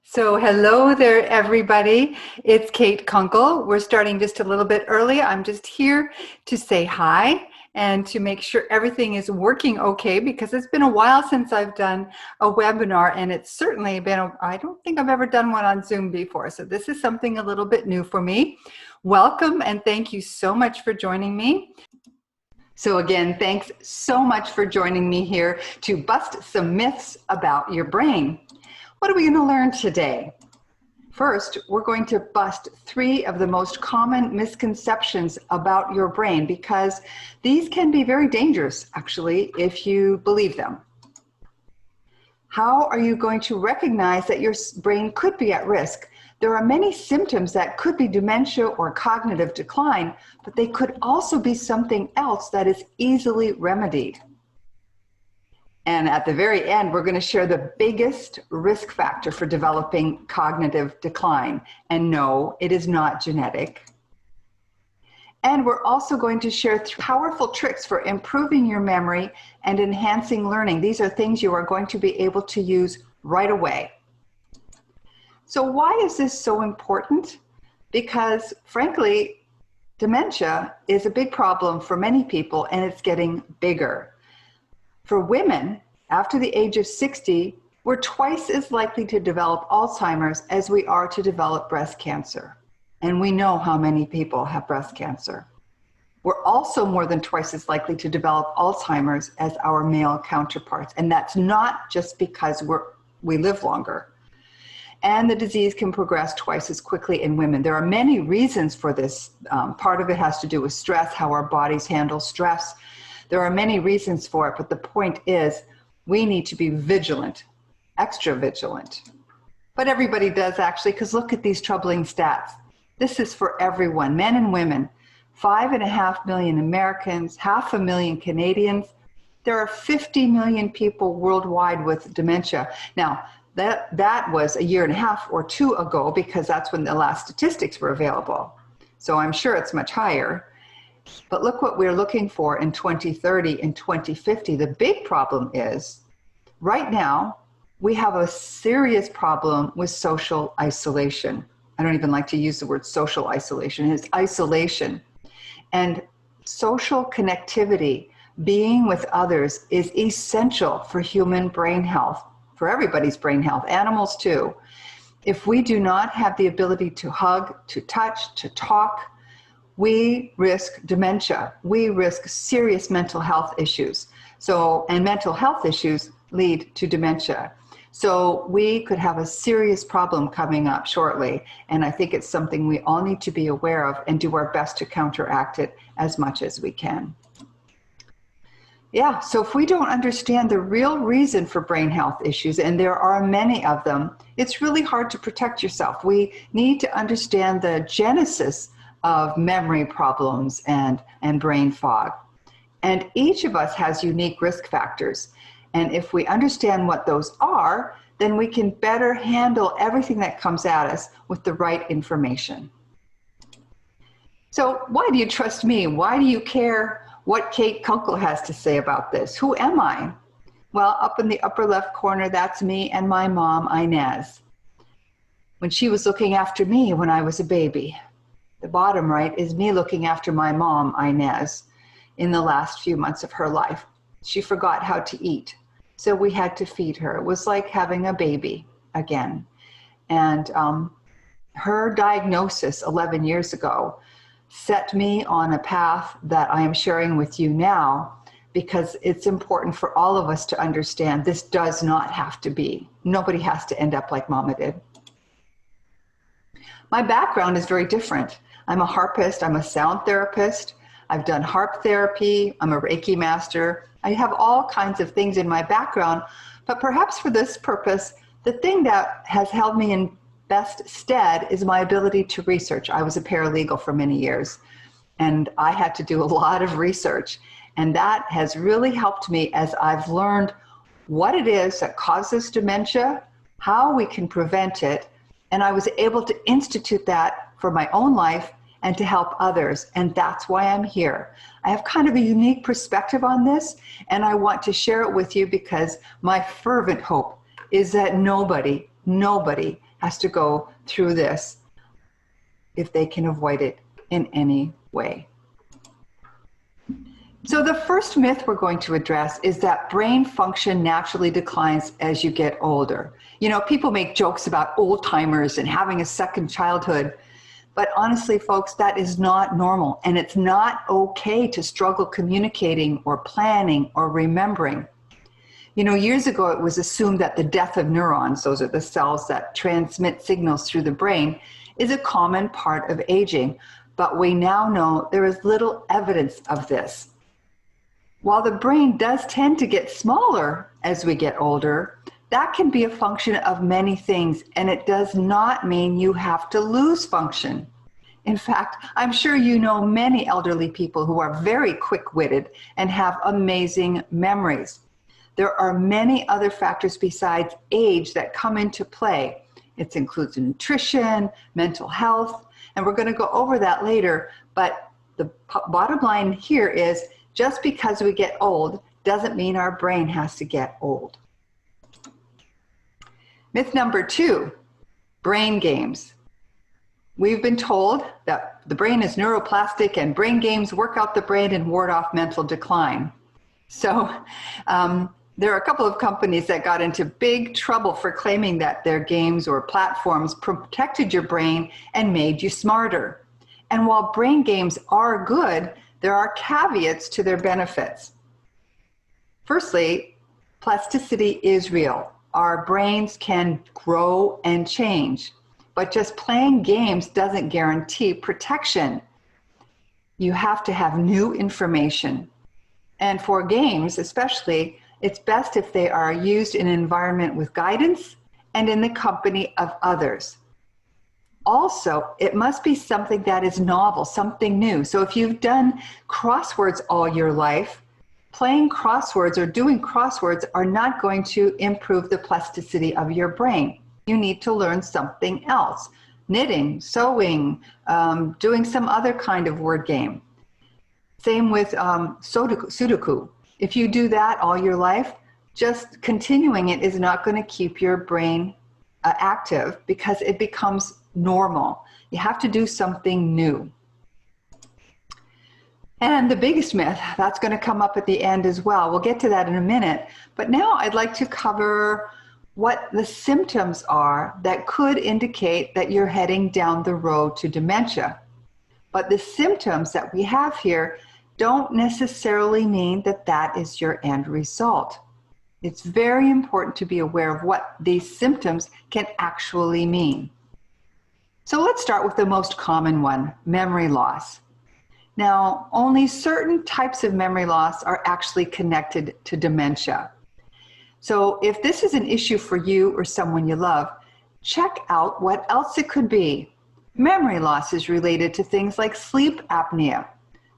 So hello there, everybody. It's Kate Kunkel. We're starting just a little bit early. I'm just here to say hi and to make sure everything is working okay, because it's been a while since I've done a webinar, and it's certainly been, I don't think I've ever done one on Zoom before. So this is something a little bit new for me. Welcome, and thank you so much for joining me. So again, thanks so much for joining me here to bust some myths about your brain. What are we going to learn today? First, we're going to bust 3 of the most common misconceptions about your brain, because these can be very dangerous, actually, if you believe them. How are you going to recognize that your brain could be at risk? There are many symptoms that could be dementia or cognitive decline, but they could also be something else that is easily remedied. And at the very end, we're going to share the biggest risk factor for developing cognitive decline. And no, it is not genetic. And we're also going to share powerful tricks for improving your memory and enhancing learning. These are things you are going to be able to use right away. So why is this so important? Because frankly, dementia is a big problem for many people, and it's getting bigger. For women, after the age of 60, we're twice as likely to develop Alzheimer's as we are to develop breast cancer. And we know how many people have breast cancer. We're also more than twice as likely to develop Alzheimer's as our male counterparts. And that's not just because we live longer. And the disease can progress twice as quickly in women. There are many reasons for this. Part of it has to do with stress, how our bodies handle stress. There are many reasons for it, but the point is we need to be vigilant, extra vigilant. But everybody does, actually, because look at these troubling stats. This is for everyone, men and women. 5.5 million Americans, 500,000 Canadians. There are 50 million people worldwide with dementia. Now, that was 1.5 years or 2 ago, because that's when the last statistics were available. So I'm sure it's much higher. But look what we're looking for in 2030 and 2050. The big problem is, right now, we have a serious problem with social isolation. I don't even like to use the word social isolation. It's isolation. And social connectivity, being with others, is essential for human brain health, for everybody's brain health, animals too. If we do not have the ability to hug, to touch, to talk, we risk dementia. We risk serious mental health issues. And mental health issues lead to dementia. So we could have a serious problem coming up shortly. And I think it's something we all need to be aware of and do our best to counteract it as much as we can. Yeah, so if we don't understand the real reason for brain health issues, and there are many of them, it's really hard to protect yourself. We need to understand the genesis of memory problems and brain fog. And each of us has unique risk factors. And if we understand what those are, then we can better handle everything that comes at us with the right information. So why do you trust me? Why do you care what Kate Kunkel has to say about this? Who am I? Well, up in the upper left corner, that's me and my mom, Inez, when she was looking after me when I was a baby. The bottom right is me looking after my mom, Inez, in the last few months of her life. She forgot how to eat, so we had to feed her. It was like having a baby again. And her diagnosis 11 years ago set me on a path that I am sharing with you now, because it's important for all of us to understand this does not have to be. Nobody has to end up like Mama did. My background is very different. I'm a harpist, I'm a sound therapist, I've done harp therapy, I'm a Reiki master. I have all kinds of things in my background, but perhaps for this purpose, the thing that has held me in best stead is my ability to research. I was a paralegal for many years, and I had to do a lot of research, and that has really helped me as I've learned what it is that causes dementia, how we can prevent it, and I was able to institute that for my own life and to help others. And that's why I'm here. I have kind of a unique perspective on this, and I want to share it with you because my fervent hope is that nobody has to go through this if they can avoid it in any way. So the first myth we're going to address is that brain function naturally declines as you get older. You know, people make jokes about old timers and having a second childhood, but honestly, folks, that is not normal, and it's not okay to struggle communicating or planning or remembering. You know, years ago, it was assumed that the death of neurons, those are the cells that transmit signals through the brain, is a common part of aging, but we now know there is little evidence of this. While the brain does tend to get smaller as we get older, that can be a function of many things, and it does not mean you have to lose function. In fact, I'm sure you know many elderly people who are very quick-witted and have amazing memories. There are many other factors besides age that come into play. It includes nutrition, mental health, and we're going to go over that later, but the bottom line here is just because we get old doesn't mean our brain has to get old. Myth number 2, brain games. We've been told that the brain is neuroplastic and brain games work out the brain and ward off mental decline. So there are a couple of companies that got into big trouble for claiming that their games or platforms protected your brain and made you smarter. And while brain games are good, there are caveats to their benefits. Firstly, plasticity is real. Our brains can grow and change, but just playing games doesn't guarantee protection. You have to have new information. And for games especially, it's best if they are used in an environment with guidance and in the company of others. Also, it must be something that is novel, something new. So if you've done crosswords all your life, playing crosswords or doing crosswords are not going to improve the plasticity of your brain. You need to learn something else. Knitting, sewing, doing some other kind of word game. Same with Sudoku. If you do that all your life, just continuing it is not going to keep your brain active because it becomes normal. You have to do something new. And the biggest myth, that's going to come up at the end as well. We'll get to that in a minute. But now I'd like to cover what the symptoms are that could indicate that you're heading down the road to dementia. But the symptoms that we have here don't necessarily mean that that is your end result. It's very important to be aware of what these symptoms can actually mean. So let's start with the most common one, memory loss. Now, only certain types of memory loss are actually connected to dementia. So if this is an issue for you or someone you love, check out what else it could be. Memory loss is related to things like sleep apnea.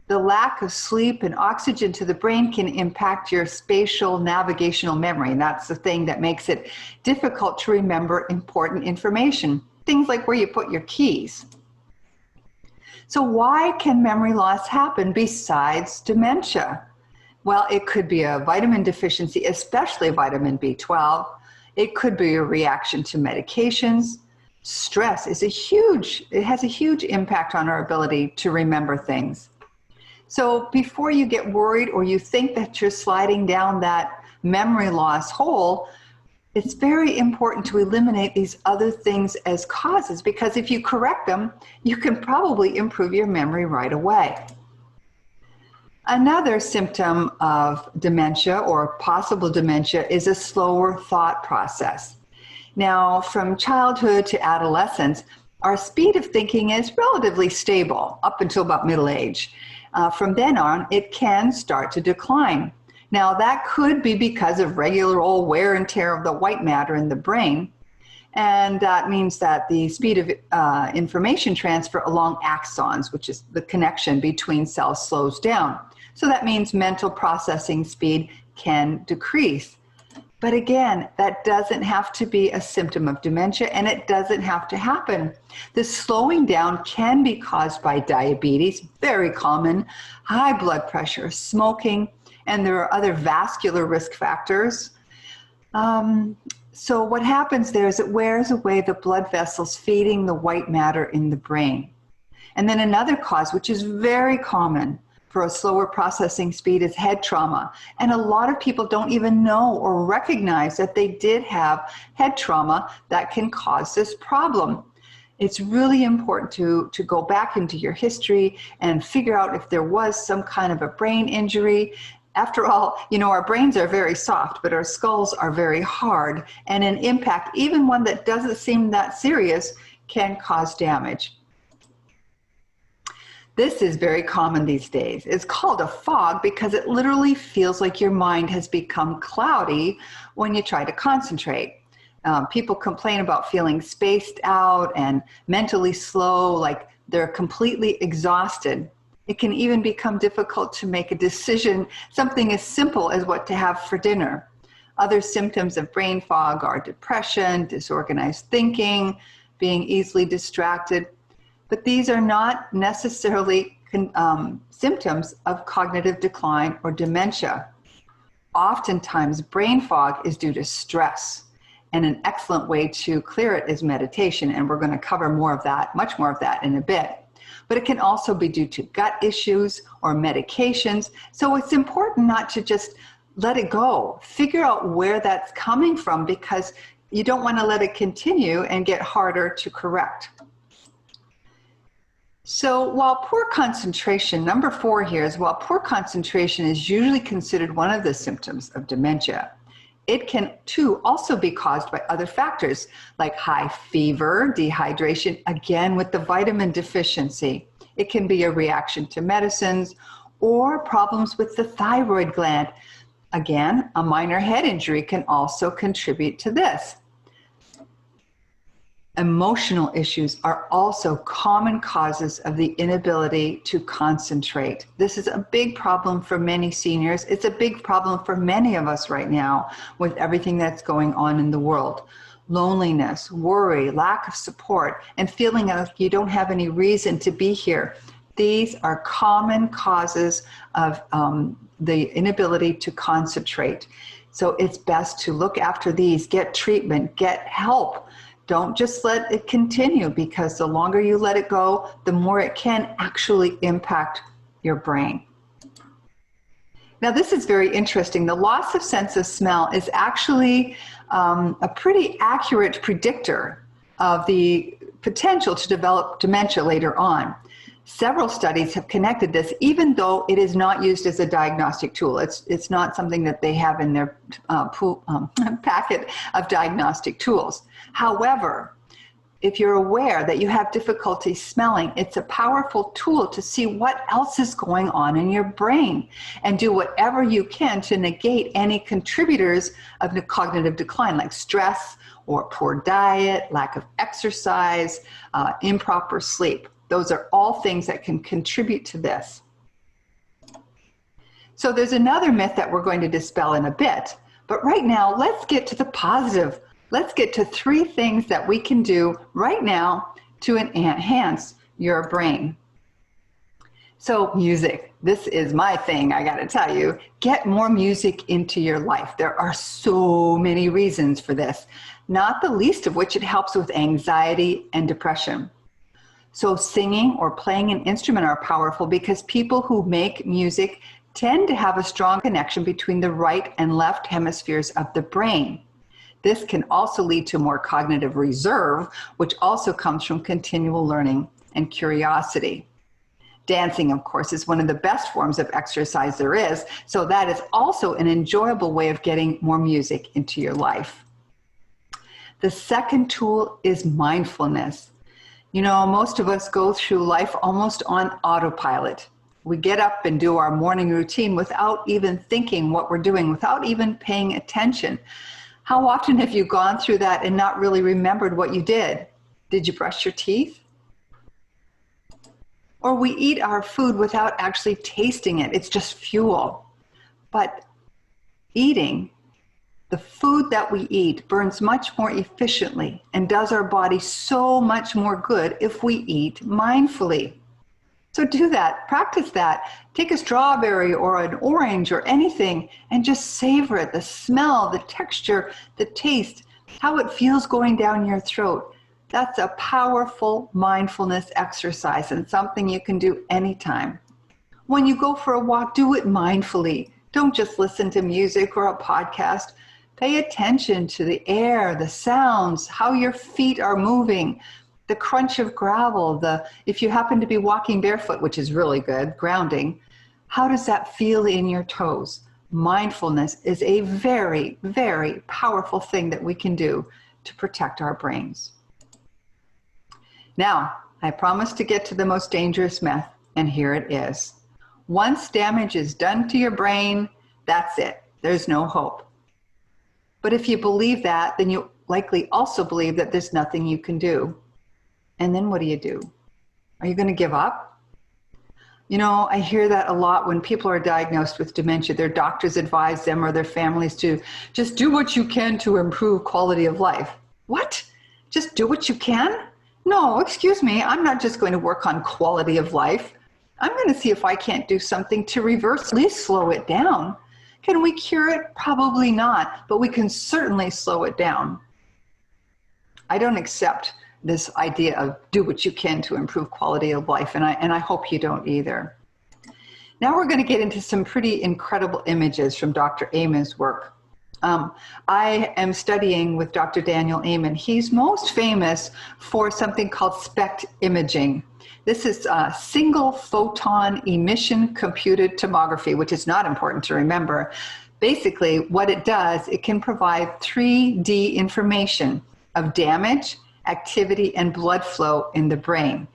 The lack of sleep and oxygen to the brain can impact your spatial navigational memory, and that's the thing that makes it difficult to remember important information. Things like where you put your keys. So why can memory loss happen besides dementia? Well, it could be a vitamin deficiency, especially vitamin B12. It could be a reaction to medications. Stress is it has a huge impact on our ability to remember things. So before you get worried or you think that you're sliding down that memory loss hole, it's very important to eliminate these other things as causes, because if you correct them, you can probably improve your memory right away. Another symptom of dementia or possible dementia is a slower thought process. Now, from childhood to adolescence, our speed of thinking is relatively stable up until about middle age. From then on, it can start to decline. Now, that could be because of regular old wear and tear of the white matter in the brain, and that means that the speed of information transfer along axons, which is the connection between cells, slows down. So that means mental processing speed can decrease. But again, that doesn't have to be a symptom of dementia, and it doesn't have to happen. The slowing down can be caused by diabetes, very common, high blood pressure, smoking, and there are other vascular risk factors. So what happens there is it wears away the blood vessels feeding the white matter in the brain. And then another cause, which is very common for a slower processing speed, is head trauma. And a lot of people don't even know or recognize that they did have head trauma that can cause this problem. It's really important to go back into your history and figure out if there was some kind of a brain injury. After all, you know, our brains are very soft, but our skulls are very hard, and an impact, even one that doesn't seem that serious, can cause damage. This is very common these days. It's called a fog because it literally feels like your mind has become cloudy when you try to concentrate. People complain about feeling spaced out and mentally slow, like they're completely exhausted. It can even become difficult to make a decision, something as simple as what to have for dinner. Other symptoms of brain fog are depression, disorganized thinking, being easily distracted. But these are not necessarily symptoms of cognitive decline or dementia. Oftentimes, brain fog is due to stress, and an excellent way to clear it is meditation, and we're going to cover more of that, much more of that in a bit. But it can also be due to gut issues or medications, so it's important not to just let it go. Figure out where that's coming from, because you don't want to let it continue and get harder to correct. So while poor concentration, number 4 here is, while poor concentration is usually considered one of the symptoms of dementia, it can too also be caused by other factors like high fever, dehydration, again with the vitamin deficiency. It can be a reaction to medicines or problems with the thyroid gland. Again, a minor head injury can also contribute to this. Emotional issues are also common causes of the inability to concentrate. This is a big problem for many seniors. It's a big problem for many of us right now with everything that's going on in the world. Loneliness, worry, lack of support, and feeling like you don't have any reason to be here. These are common causes of the inability to concentrate. So it's best to look after these, get treatment, get help. Don't just let it continue, because the longer you let it go, the more it can actually impact your brain. Now, this is very interesting. The loss of sense of smell is actually a pretty accurate predictor of the potential to develop dementia later on. Several studies have connected this, even though it is not used as a diagnostic tool. It's not something that they have in their packet of diagnostic tools. However, if you're aware that you have difficulty smelling, it's a powerful tool to see what else is going on in your brain and do whatever you can to negate any contributors of the cognitive decline, like stress or poor diet, lack of exercise, improper sleep. Those are all things that can contribute to this. So there's another myth that we're going to dispel in a bit, but right now let's get to the positive. Let's get to 3 things that we can do right now to enhance your brain. So music, this is my thing, I gotta tell you. Get more music into your life. There are so many reasons for this, not the least of which it helps with anxiety and depression. So singing or playing an instrument are powerful because people who make music tend to have a strong connection between the right and left hemispheres of the brain. This can also lead to more cognitive reserve, which also comes from continual learning and curiosity. Dancing, of course, is one of the best forms of exercise there is, so that is also an enjoyable way of getting more music into your life. The second tool is mindfulness. You know, most of us go through life almost on autopilot. We get up and do our morning routine without even thinking what we're doing, without even paying attention. How often have you gone through that and not really remembered what you did? Did you brush your teeth? Or we eat our food without actually tasting it. It's just fuel. But eating, the food that we eat, burns much more efficiently and does our body so much more good if we eat mindfully. So do that, practice that. Take a strawberry or an orange or anything and just savor it, the smell, the texture, the taste, how it feels going down your throat. That's a powerful mindfulness exercise and something you can do anytime. When you go for a walk, do it mindfully. Don't just listen to music or a podcast. Pay attention to the air, the sounds, how your feet are moving, the crunch of gravel, if you happen to be walking barefoot, which is really good, grounding, how does that feel in your toes? Mindfulness is a very, very powerful thing that we can do to protect our brains. Now, I promised to get to the most dangerous myth, and here it is. Once damage is done to your brain, that's it. There's no hope. But if you believe that, then you likely also believe that there's nothing you can do. And then what do? Are you going to give up? You know, I hear that a lot when people are diagnosed with dementia. Their doctors advise them or their families to just do what you can to improve quality of life. What? Just do what you can? No, excuse me. I'm not just going to work on quality of life. I'm going to see if I can't do something to reverse, at least slow it down. Can we cure it? Probably not, but we can certainly slow it down. I don't accept this idea of do what you can to improve quality of life, and I hope you don't either. Now we're going to get into some pretty incredible images from Dr. Amen's work. I am studying with Dr. Daniel Amen. He's most famous for something called Spect Imaging. This is single photon emission computed tomography, which is not important to remember. Basically, what it does, it can provide 3D information of damage, activity, and blood flow in the brain.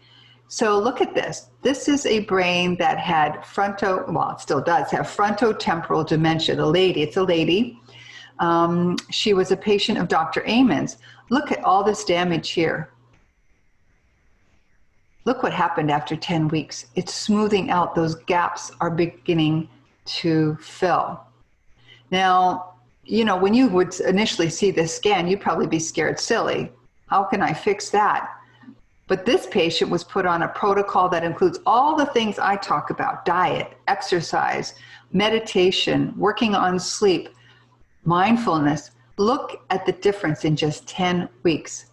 So look at this. This is a brain that had it still does have frontotemporal dementia. It's a lady. She was a patient of Dr. Amen's. Look at all this damage here. Look what happened after 10 weeks. It's smoothing out. Those gaps are beginning to fill. Now, you know, when you would initially see this scan, you'd probably be scared silly. How can I fix that? But this patient was put on a protocol that includes all the things I talk about: diet, exercise, meditation, working on sleep, mindfulness. Look at the difference in just 10 weeks.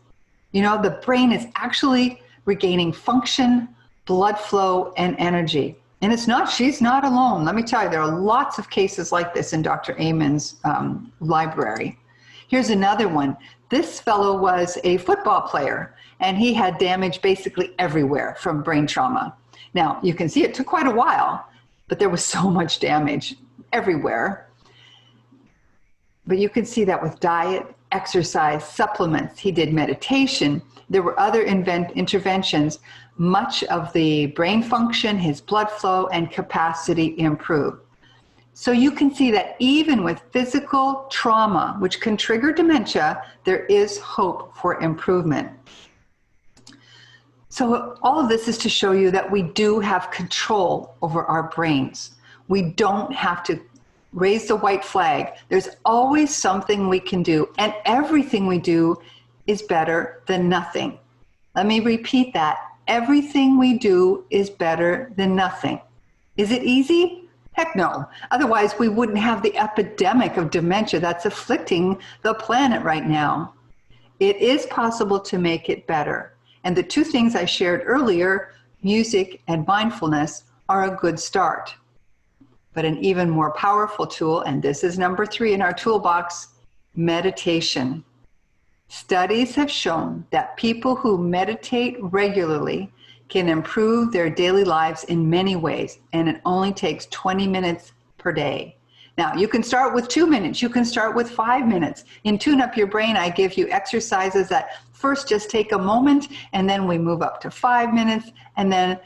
You know, the brain is actually regaining function, blood flow, and energy. And she's not alone. Let me tell you, there are lots of cases like this in Dr. Amen's library. Here's another one. This fellow was a football player, and he had damage basically everywhere from brain trauma. Now, you can see it took quite a while, but there was so much damage everywhere. But you can see that with diet, exercise, supplements. He did meditation. There were other interventions. Much of the brain function, his blood flow, and capacity improved. So you can see that even with physical trauma, which can trigger dementia, there is hope for improvement. So all of this is to show you that we do have control over our brains. We don't have to raise the white flag. There's always something we can do, and everything we do is better than nothing. Let me repeat that. Everything we do is better than nothing. Is it easy? Heck no. Otherwise, we wouldn't have the epidemic of dementia that's afflicting the planet right now. It is possible to make it better. And the two things I shared earlier, music and mindfulness, are a good start. But an even more powerful tool, and this is number 3 in our toolbox, meditation. Studies have shown that people who meditate regularly can improve their daily lives in many ways, and it only takes 20 minutes per day. Now, you can start with 2 minutes, you can start with 5 minutes. In Tune Up Your Brain, I give you exercises that first just take a moment, and then we move up to 5 minutes, and then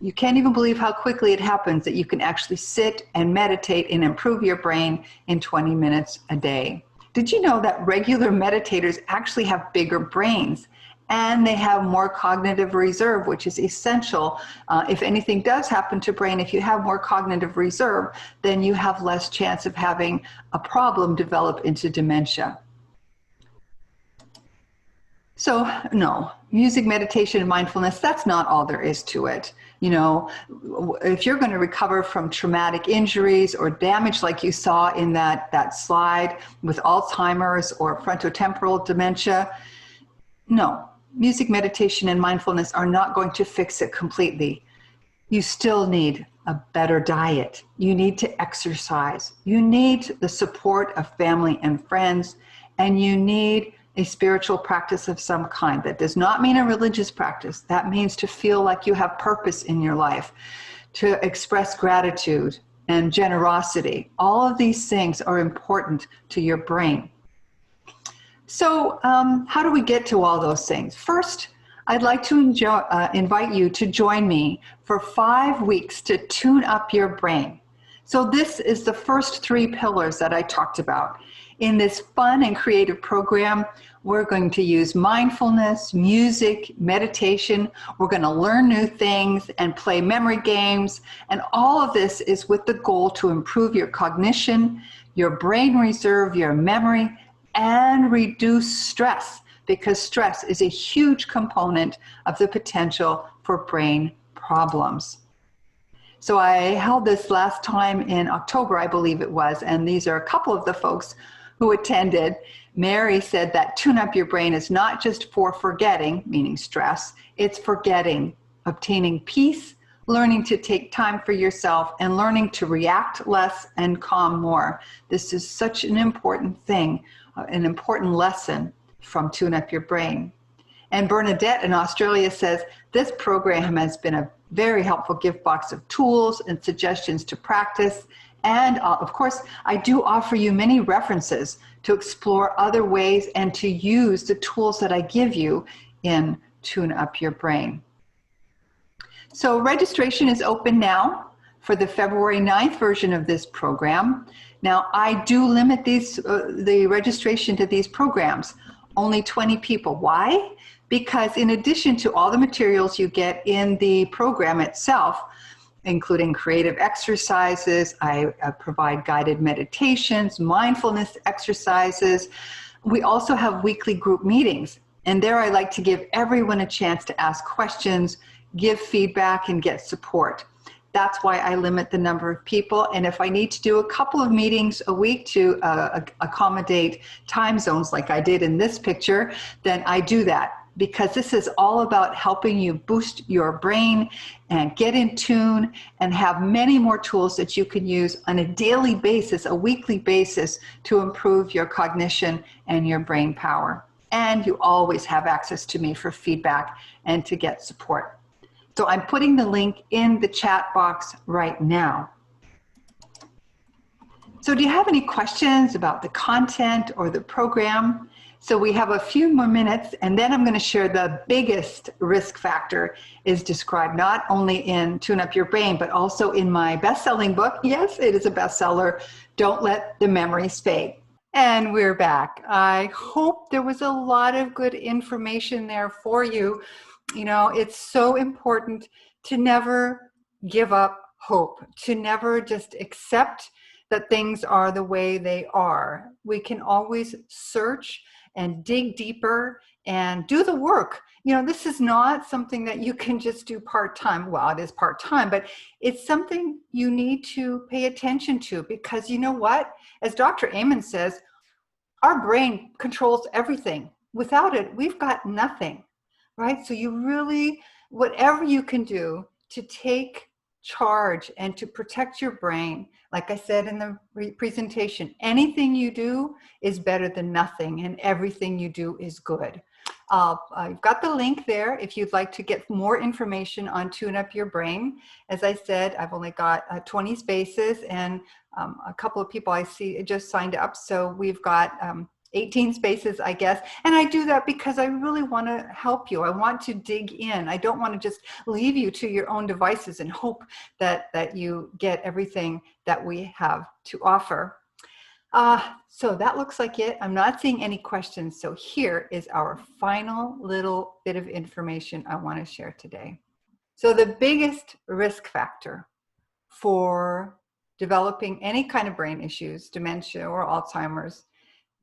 you can't even believe how quickly it happens that you can actually sit and meditate and improve your brain in 20 minutes a day. Did you know that regular meditators actually have bigger brains, and they have more cognitive reserve, which is essential. If anything does happen to brain, if you have more cognitive reserve, then you have less chance of having a problem develop into dementia. So no, music, meditation, and mindfulness, that's not all there is to it. You know, if you're going to recover from traumatic injuries or damage like you saw in that slide with Alzheimer's or frontotemporal dementia, no, music, meditation, and mindfulness are not going to fix it completely. You still need a better diet. You need to exercise. You need the support of family and friends, and you need a spiritual practice of some kind. That does not mean a religious practice. That means to feel like you have purpose in your life, to express gratitude and generosity. All of these things are important to your brain. So how do we get to all those things? First, I'd like to invite you to join me for 5 weeks to tune up your brain. So this is the first 3 pillars that I talked about. In this fun and creative program, we're going to use mindfulness, music, meditation. We're going to learn new things and play memory games. And all of this is with the goal to improve your cognition, your brain reserve, your memory, and reduce stress, because stress is a huge component of the potential for brain problems. So I held this last time in October, I believe it was, and these are a couple of the folks who attended. Mary said that tune up your brain is not just for forgetting, meaning stress, it's forgetting, obtaining peace, learning to take time for yourself, and learning to react less and calm more. This is such an important thing, an important lesson from Tune Up Your Brain. And Bernadette in Australia says, this program has been a very helpful gift box of tools and suggestions to practice. And of course, I do offer you many references to explore other ways and to use the tools that I give you in Tune Up Your Brain. So registration is open now for the February 9th version of this program. Now, I do limit the registration to these programs, only 20 people. Why? Because in addition to all the materials you get in the program itself, including creative exercises, I provide guided meditations, mindfulness exercises. We also have weekly group meetings. And there I like to give everyone a chance to ask questions, give feedback, and get support. That's why I limit the number of people. And if I need to do a couple of meetings a week to accommodate time zones like I did in this picture, then I do that. Because this is all about helping you boost your brain and get in tune and have many more tools that you can use on a daily basis, a weekly basis, to improve your cognition and your brain power. And you always have access to me for feedback and to get support. So I'm putting the link in the chat box right now. So do you have any questions about the content or the program? So we have a few more minutes, and then I'm going to share the biggest risk factor is described not only in Tune Up Your Brain, but also in my best-selling book. Yes, it is a bestseller, Don't Let the Memories Fade. And we're back. I hope there was a lot of good information there for you. You know, it's so important to never give up hope, to never just accept that things are the way they are. We can always search and dig deeper and do the work. You know, this is not something that you can just do part-time. Well, it is part-time, but it's something you need to pay attention to, because you know what? As Dr. Amen says, our brain controls everything. Without it, we've got nothing, right? So you really, whatever you can do to take charge and to protect your brain, like I said in the presentation, anything you do is better than nothing, and everything you do is good. I've got the link there if you'd like to get more information on Tune Up Your Brain. As I said, I've only got 20 spaces, and a couple of people I see just signed up, so we've got 18 spaces, I guess. And I do that because I really want to help you. I want to dig in. I don't want to just leave you to your own devices and hope that you get everything that we have to offer. So that looks like it. I'm not seeing any questions. So here is our final little bit of information I want to share today. So the biggest risk factor for developing any kind of brain issues, dementia or Alzheimer's,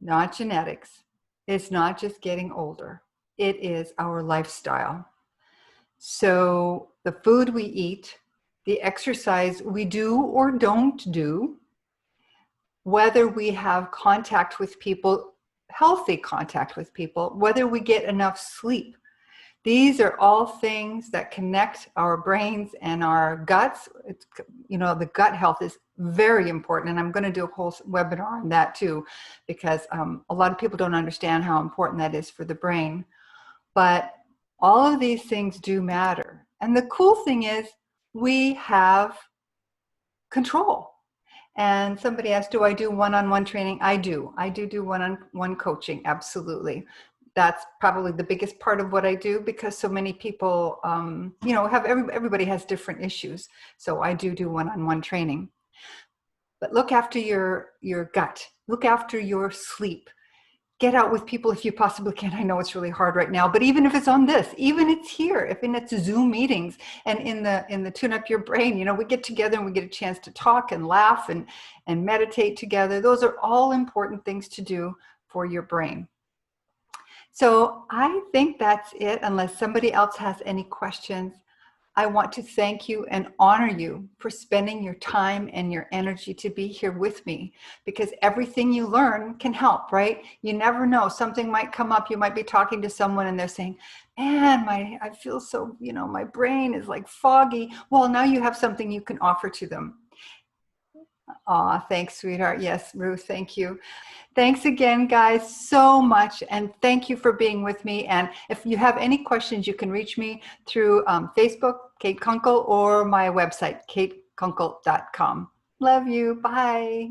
not genetics, it's not just getting older. It is our lifestyle. So the food we eat, the exercise we do or don't do, whether we have contact with people, healthy contact with people, whether we get enough sleep. These are all things that connect our brains and our guts. It's, the gut health is very important. And I'm going to do a whole webinar on that too, because a lot of people don't understand how important that is for the brain. But all of these things do matter. And the cool thing is we have control. And somebody asked, do I do one-on-one training? I do one-on-one coaching. Absolutely. That's probably the biggest part of what I do, because so many people, everybody has different issues. So I do one-on-one training. But look after your gut. Look after your sleep. Get out with people if you possibly can. I know it's really hard right now, but even if it's on this, even it's here, if it's Zoom meetings, and in the Tune Up Your Brain, we get together and we get a chance to talk and laugh and meditate together. Those are all important things to do for your brain. So I think that's it, unless somebody else has any questions. I want to thank you and honor you for spending your time and your energy to be here with me, because everything you learn can help, right? You never know. Something might come up. You might be talking to someone and they're saying, man, I feel so, my brain is like foggy. Well, now you have something you can offer to them. Aw, thanks, sweetheart. Yes, Ruth, thank you. Thanks again, guys, so much. And thank you for being with me. And if you have any questions, you can reach me through Facebook, Kate Kunkel, or my website, katekunkel.com. Love you. Bye.